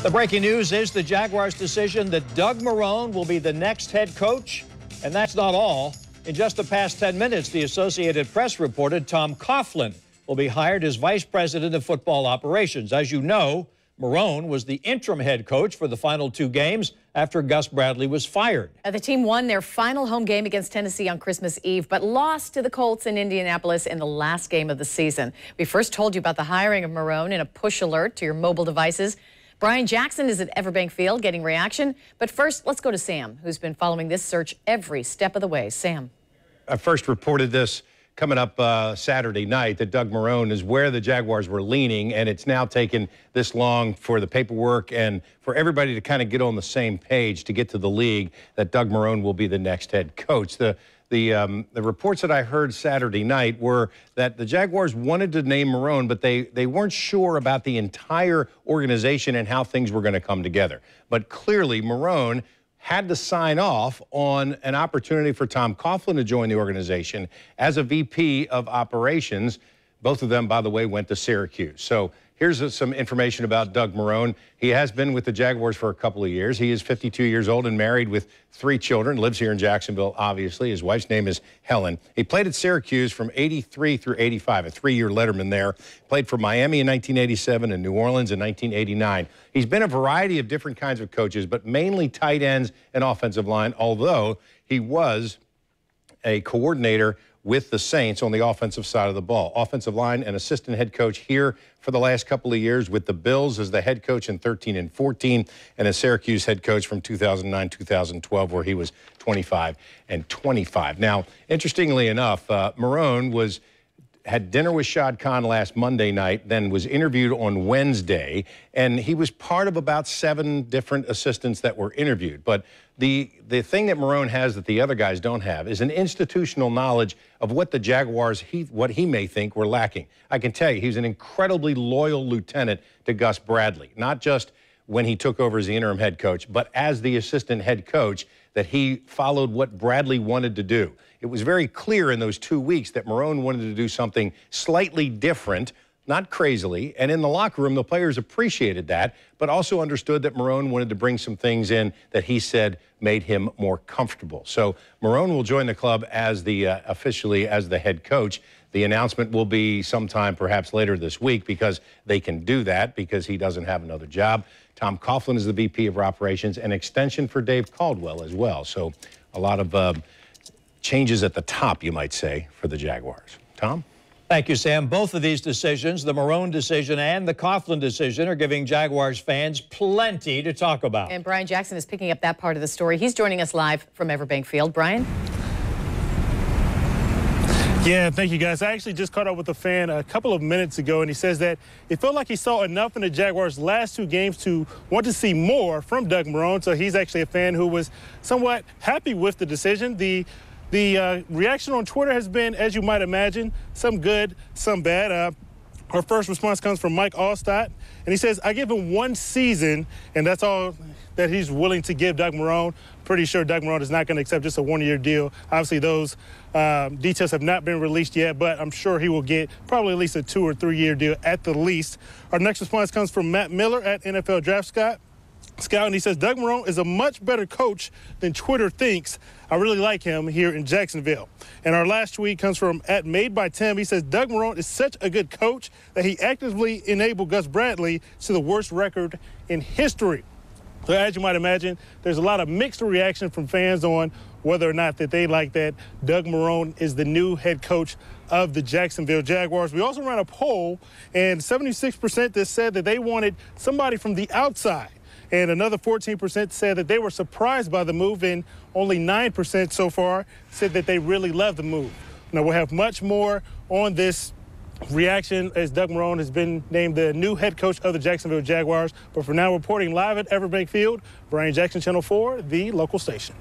The breaking news is the Jaguars' decision that Doug Marrone will be the next head coach. And that's not all. In just the past 10 minutes, the Associated Press reported Tom Coughlin will be hired as vice president of football operations. As you know, Marrone was the interim head coach for the final 2 games after Gus Bradley was fired. The team won their final home game against Tennessee on Christmas Eve, but lost to the Colts in Indianapolis in the last game of the season. We first told you about the hiring of Marrone in a push alert to your mobile devices. Brian Jackson is at Everbank Field getting reaction. But first, let's go to Sam, who's been following this search every step of the way. Sam. I first reported this coming up Saturday night, that Doug Marrone is where the Jaguars were leaning, and it's now taken this long for the paperwork and for everybody to kind of get on the same page to get to the league that Doug Marrone will be the next head coach. The reports that I heard Saturday night were that the Jaguars wanted to name Marrone, but they weren't sure about the entire organization and how things were going to come together. But clearly, Marrone had to sign off on an opportunity for Tom Coughlin to join the organization as a VP of operations. Both of them, by the way, went to Syracuse. So here's some information about Doug Marrone. He has been with the Jaguars for a couple of years. He is 52 years old and married with 3 children, lives here in Jacksonville, obviously. His wife's name is Helen. He played at Syracuse from 83 through 85, a 3-year letterman there. Played for Miami in 1987 and New Orleans in 1989. He's been a variety of different kinds of coaches, but mainly tight ends and offensive line, although he was a coordinator with the Saints on the offensive side of the ball. Offensive line and assistant head coach here for the last couple of years with the Bills as the head coach in 13 and 14, and as Syracuse head coach from 2009-2012, where he was 25 and 25. Now, interestingly enough, Marrone had dinner with Shad Khan last Monday night, then was interviewed on Wednesday, and he was part of about 7 different assistants that were interviewed. But the thing that Marrone has that the other guys don't have is an institutional knowledge of what the Jaguars, what he may think were lacking. I can tell you, he was an incredibly loyal lieutenant to Gus Bradley, not just when he took over as the interim head coach, but as the assistant head coach, that he followed what Bradley wanted to do. It was very clear in those 2 weeks that Marrone wanted to do something slightly different, not crazily, and in the locker room, the players appreciated that, but also understood that Marrone wanted to bring some things in that he said made him more comfortable. So Marrone will join the club as officially as the head coach. The announcement will be sometime perhaps later this week because they can do that because he doesn't have another job. Tom Coughlin is the VP of operations, an extension for Dave Caldwell as well. So a lot of changes at the top, you might say, for the Jaguars. Tom? Thank you, Sam. Both of these decisions, the Marrone decision and the Coughlin decision, are giving Jaguars fans plenty to talk about. And Brian Jackson is picking up that part of the story. He's joining us live from Everbank Field. Brian? Yeah, thank you, guys. I actually just caught up with a fan a couple of minutes ago, and he says that it felt like he saw enough in the Jaguars' last 2 games to want to see more from Doug Marrone. So he's actually a fan who was somewhat happy with the decision. The reaction on Twitter has been, as you might imagine, some good, some bad. Our first response comes from Mike Allstott, and he says, I give him 1 season, and that's all that he's willing to give Doug Marrone. Pretty sure Doug Marrone is not going to accept just a 1-year deal. Obviously, those details have not been released yet, but I'm sure he will get probably at least a 2- or 3-year deal at the least. Our next response comes from Matt Miller at NFL Draft Scout, and he says, Doug Marrone is a much better coach than Twitter thinks. I really like him here in Jacksonville. And our last tweet comes from @MadeByTim. He says, Doug Marrone is such a good coach that he actively enabled Gus Bradley to the worst record in history. So as you might imagine, there's a lot of mixed reaction from fans on whether or not that they like that Doug Marrone is the new head coach of the Jacksonville Jaguars. We also ran a poll, and 76% that said that they wanted somebody from the outside. And another 14% said that they were surprised by the move, and only 9% so far said that they really love the move. Now, we'll have much more on this reaction as Doug Marrone has been named the new head coach of the Jacksonville Jaguars. But for now, reporting live at Everbank Field, Brian Jackson, Channel 4, the local station.